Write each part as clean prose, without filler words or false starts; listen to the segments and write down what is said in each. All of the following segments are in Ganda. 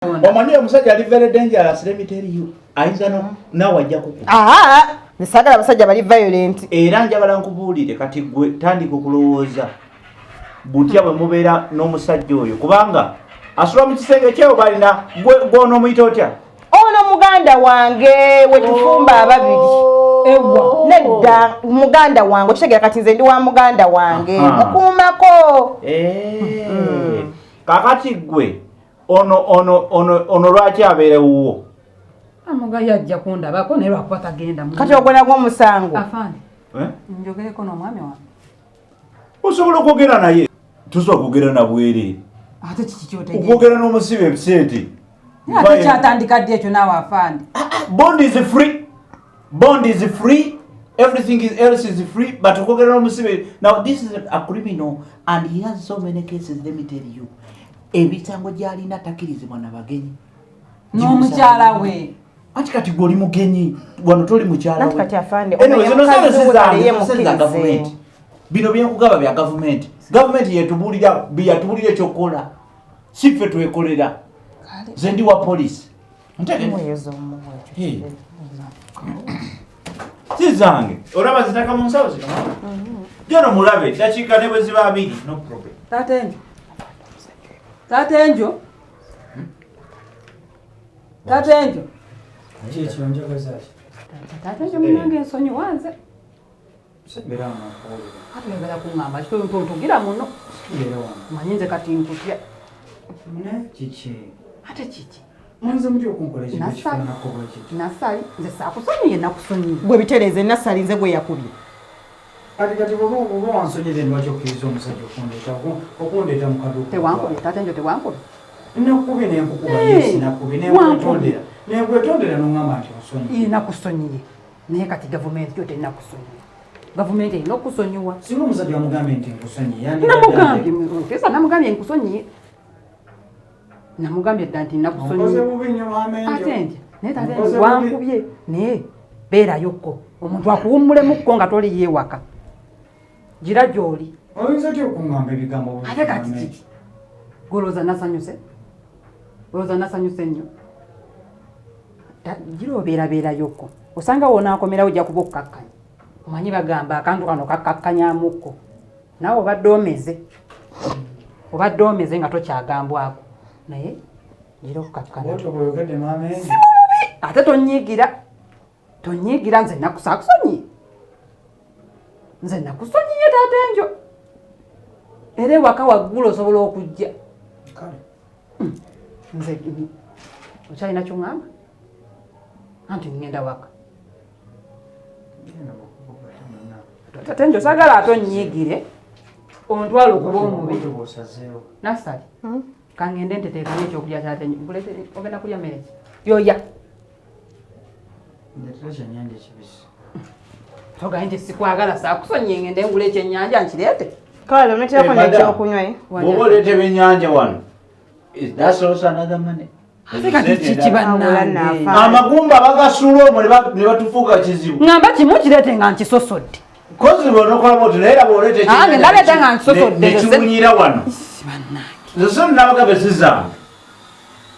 Omani omusajja ali very dangerous, let me tell you. Ayinza no nawe ajja kukuba. Nisagala abasajja bali violent. Era njagala nkubuulire kati gwe tandika okulowooza. Butya bwe mubeera n'omusajja oyo kubanga asula mu kisenge kyewo balina gwono muyita otya? Ono muganda wange we tufumba ababiri. Ewa nedda muganda wange okitegera kati nze ndi wa muganda wange mukuumako. Kakati gwe ono lwaki abeere wuwo? Amuga yajja kundabako naye lwakuba genda mu. Kati ogona gw'omusango. Afande. Njogereko n'omwami wange. Osobola okwogera naye. Tusobola okwogera na bwere. Ate kiki kyotegera? Okwogera n'omusibe ebisente. Ate kyatandika ddi ekyo naawe afande? Bond is free. Bond is free. Everything else is free. But okwogera n'omusibe. Now this is a criminal and he has so many cases, let me tell you. Ebitango gyalina takirizibwa na bagenyi. N'omukyala we. Ati kati gwe oli mugenyi wano toli mukyala we. Kati afande government. Bino byekugaba bya government. Government yetubulira ekyokola. Si ffe twekolera. Nze ndi wa police. Si zange. Olaba zitaka mu nsawo zino. Jono mulabe dakiika ne bwe ziba 2 no problem. Tatenjo. Chichi onjoka zachi. Tatenjo munange ensonyi wanze. Sebera amakolo. Ate ngala kungamba kito ntugira muno. Era wana. Manyinze kati nkutya. Mune chichi. Ate chichi. Mwanze mti okunkola ekintu kifana koba chichi. Nasali nze sakusonyiye nakusonyiye. Gwe bitereze nasali nze gwe yakubye. Kati bobo wansonyeze ndwacho kizo omusajja okundeta mu kaduuka. Tewankubye Tatenjo tewankubye. Nakubye nenkukuba yesi nakubye nenkwetondera. Nenkwetondera n'ongamba nti osonyiye. Nakusonyiye. Naye kati gavumenti yo terinakusonyiye. Gavumenti erina okusonyiwa. Singa omusajja wamugambye nti nkusonyiye. Namugambye nkusonyiye. Namugambye dda nti nakusonyiye. Okoze bubi nnyo maamenjo. Ate nti naye Tatenjo wankubye naye beerayokko. Omuntu akuwummulemmukko nga toli yeewaka. Gira gy'oli. Oyinza otya okungamba ebigambo bubi? Ate kati kiki? Golooza nasanyuse? Golooza nasanyuse nnyo? Gira obeerabeerayokko. Osanga wonaakomerawo ojja kuba okkakkanya. Omanyi bagamba akantu kano kakkakkanyaamukko. Naawe obadde omeze nga tokyagambwako. Naye gira okkakkana. Otoboyogedde maamenjo. Si mubi! Ate tonyiigira nze nakusonyiye. Nze nakusonyiye Tatenjo. Era ewaka waggulu osobola okujja. Kale. Nze okyalina kyongamba? Anti ngenda waka. Tatenjo sagala atonyiigire. Ontwala okuba omubi. Nasali. Kangende nteteekanye ekyokulya Tatenjo. Ogenda kulya mmere ki? Yoya. Ndetera nyanja kibisi. Toga nti sikwagala saakusonyiye ngende ngula ekyennyanja nkireete. Kale oneterako n'ekyokunywa. Bw'oba oleeta ebyennyanja wano. That's also another money. Ate kati kiki bannange. Amagumba bagasuula omwo ne batufuuka kizibu. Ngamba kimu kireete nga nkisosodde. Kozi bw'onokola bw'oti naye era bw'oleeta ekyennyanja. Naleeta nga nkisosodde. Nekiwunyira wano. Bannange. Nze so nnabagambe sizange.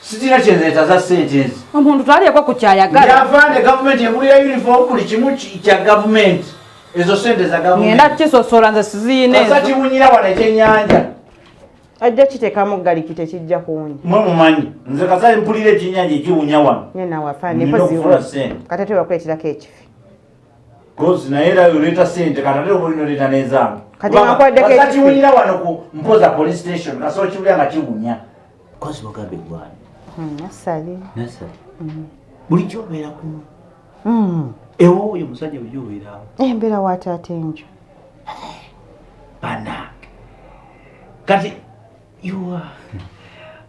Sitina kyenzeeta za ssente ezi. Omuntu twalieko ku kyayagala. Yavande gavumenti egulira uniform buli kimu kya gavumenti. Ezo ssente za gavumenti. Ngenda kisosola nze siziina ezo. Kasa kiwunyira wano ekyennyanja. Ajja kiteekamu galiki tekijja kuwunya. Mwe mumanyi. Nze kasa mpulira ekyennyanja ekiwunya wano. Nye naawe afande mpoziwo. Kati tebakuleeterako ekifi. Kozi naye era oleeta ssente katate obulina oleeta n'ezange. Kati nkwaddeko ekifi. Kasa kiwunyira wano ku Mpoza police station kasa okiwulira nga kiwunya. Kozi mugambe gwani. Nasali. Buli kyobeera kuno. Ewo oyo musajja buli obeera. Embeera wa Tatenjo. Bannange. Kati you are.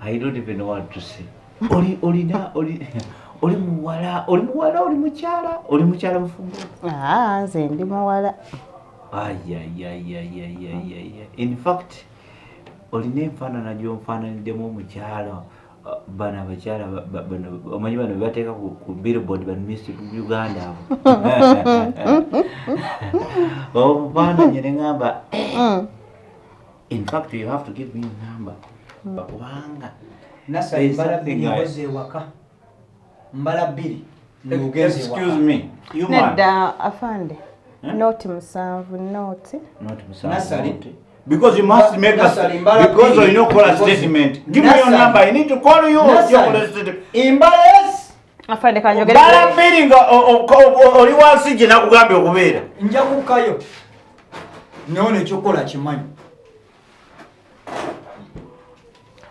I don't even know what to say. Oli muwala, oli mukyala mufumbo. Nze ndi muwala. In fact, olina enfaanana gy'onfaananiddemu omukyala. Bana abakyala omanyi bano bebateeka ku billboard bano Miss Uganda abo obufaananyi ne ngamba in fact you have to give me a number kubanga Nasa mbala bingoze waka. Mbala biri. Excuse me. You man. Nedda afande. Noti musanvu noti. Not musanvu. Nasali. Because you must make us because you know call a statement. Give me your number. I need to call you. Imbalance. Afande kanjogera. Bala biringa oli wasije nakugambye okubeera. Nja kukayo. None chokola kimanyi.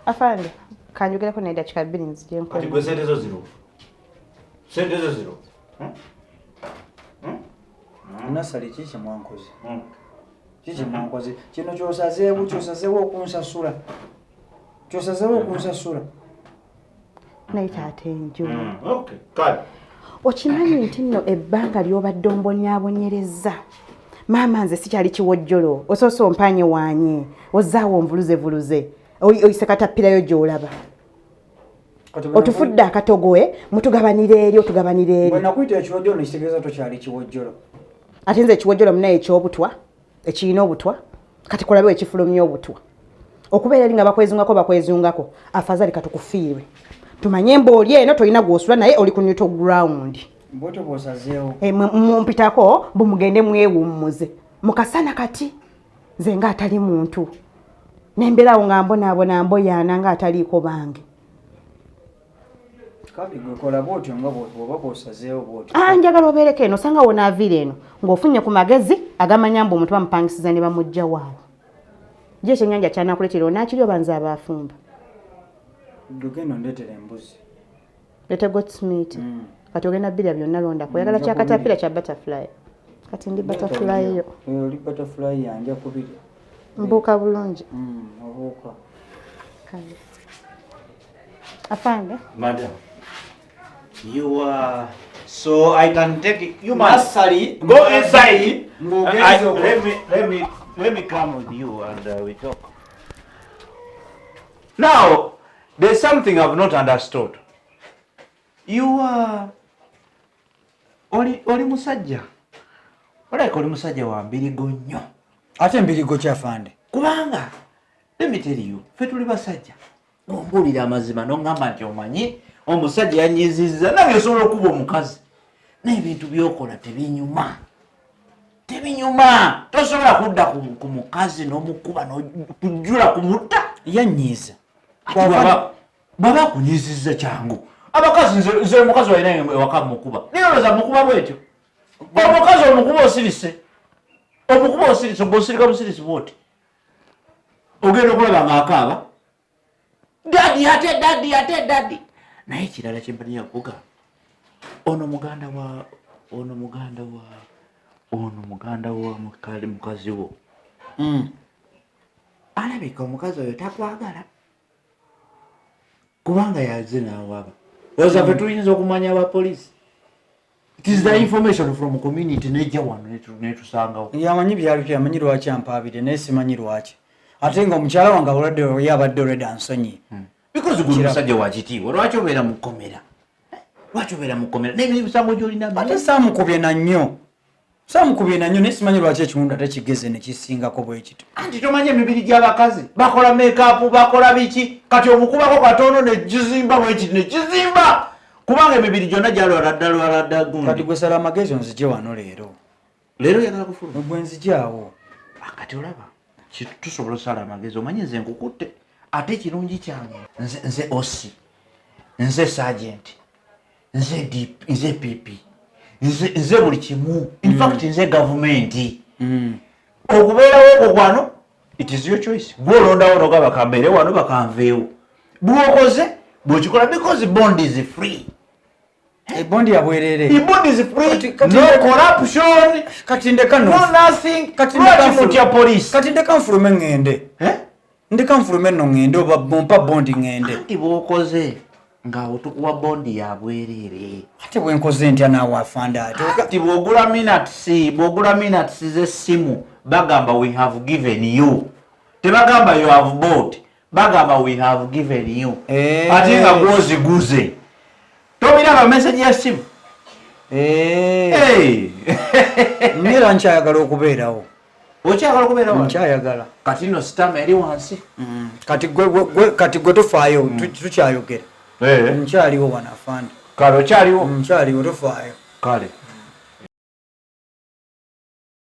Afande kanjogera ko nedda chikabiri nzije nko. Ati kwesente zo zero. Sente zo zero. Nasali chichi mwankozi. Chichi mwankozi. Kino kyosazeewo okunsasula. Kyosazeewo okunsasula. Naita atenjo. Okay, kale. Okimanyi nti nno ebbanga ly'obadde ombonyaabonyereza. Maama nze sikyali kiwojjolo. Osoosa ompanye wanye. Ozaawo onvuluzevuluze. Oyise katapirayo gy'olaba. Otufudde akatogoe, mutugabanira eri, otugabanira eri. Bwe nakuyita ekiwojjolo nekitegeeza tokyali kiwojjolo. Ate nze ekiwojjolo munaye eky'obutwa, ekiyina obutwa, kati kulabe ekifulumya obutwa. Okubeera eri nga bakwezungako, afadhali katukufiirwe. Tumanye embooli eno tolina gw'osula naye oli ku neutral ground. Mboto bw'osazeewo. Mumpitako bumugende mwewummuze. Mukasana kati, nze nga atali muntu. Nembeerawo nga mbonaabona mboyaana nga ataliiko bange. Kati gwekola bwotyo nga bw'oba bw'osazeewo bwotyo. Njagala obeereko eno osanga wonaaviira eno ng'ofunye ku magezi agamanya mbu omuntu bamupangisiza ne bamugja waawo. Gye ekyennyanja kyanakuleetera onaakiri oba nze abaafumba. Ddugeno ndeetera embuzi. Leeta gotsmeat. Kati ogenda bbirya byonna londako. Oyagala kya katapira kya butterfly. Kati ndi butterfly yo. Oli butterfly yanja kubirya. Mbuuka bulungi. Obuuka. Kale. Afande. Madam. You are so I can take it. You must Nasali. go inside. Ngogeze. Let me come with you and we talk. Now, there's something I've not understood. You are oli musajja. Oleka oli musajja wa mbirigo nnyo. Ate mbirigo kyafande. Kubanga let me tell you, ffe tuli basajja. Ombulira amazima n'ongamba nti omanyi omusajja yanyizizza nange osobola okuba omukazi. N'ebintu by'okola tebinyuma. Tebinyuma. Tosobola kudda ku mukazi n'omukuba n'okujjula kumutta. Yanyiza. Baba kunyizizza kyangu. Abakazi nze omukazi walina ewaka mukuba. Niyoloza mukuba bwetyo. Omukazi omukuba osirise. Omukuba osirise, ng'osirika busirisi bwoti. Ogenda okulaba ng'akaaba. Daddy ate. Naye ekirala kye mpanya kuga. Ono muganda wa mukazi wo. Alabika omukazi oyo takwagala. Kubanga yaze n'awaba. Oza ffe tuyinza okumanya abapoliisi. It is the information from community nejja wano netusangawo. Yamanyi byali byamanyi lwaki ampaabire naye simanyi lwaki. Ate nga omukyala wange awuladde yabadde olwedde ansonyi. Because guli musajja wa kitiibwa. Lwaki obeera mu kkomera? Lwaki obeera mu kkomera? N'emisango gy'olina ate saamukubye na nnyo. Naye simanyi lwaki ekiwundu ate kigeze ne kisingako bwe kito. Anti tomanya emibiri gy'abakazi. Bakola make-up, bakola biki. Kati omukubako katono ne kizimba bwe kiti ne kizimba. Kubanga emibiri gyonna gyalwala ddala gundi. Kati gwe sala amagezi onzigye wano leero. Leero yagala kufuluma. Gwe nzigyawo. Kati olaba tusobola osala amagezi omanyi nze nkukutte ate ekirungi kyange nze osi nze sergeant nze pp nze buli kimu in fact nze gavumenti okubeerawo okwo kwano it is your choice bw'olondawo noga bakambeere wano bakanveewo bw'okoze bw'okikola because bond is free. Bondi ya bwerere. Bond is free. No corruption. Kati ndeka no nothing. Kati ndeka mutya police. Kati ndeka mfulume ngende. Ndeka mfulume no ngende oba bompa bondi ngende. Ati bwokoze nga otukuwa bondi ya bwerere. Ati bwenkoze ntya nawe afanda ati. Ati bwogula minutes ze simu bagamba we have given you. Tebagamba you have bought. Bagamba we have given you. Ati nga gwoziguze. Tobiraba message ya simu. Nera nkyayagala okubeerawo. okyagala kubeera wano nkyayagala kati no sitama eri wansi kati gwe tofaayo tukyayogera nkyaliwo wano afande kale okyaliwo nkyaliwo tofaayo kale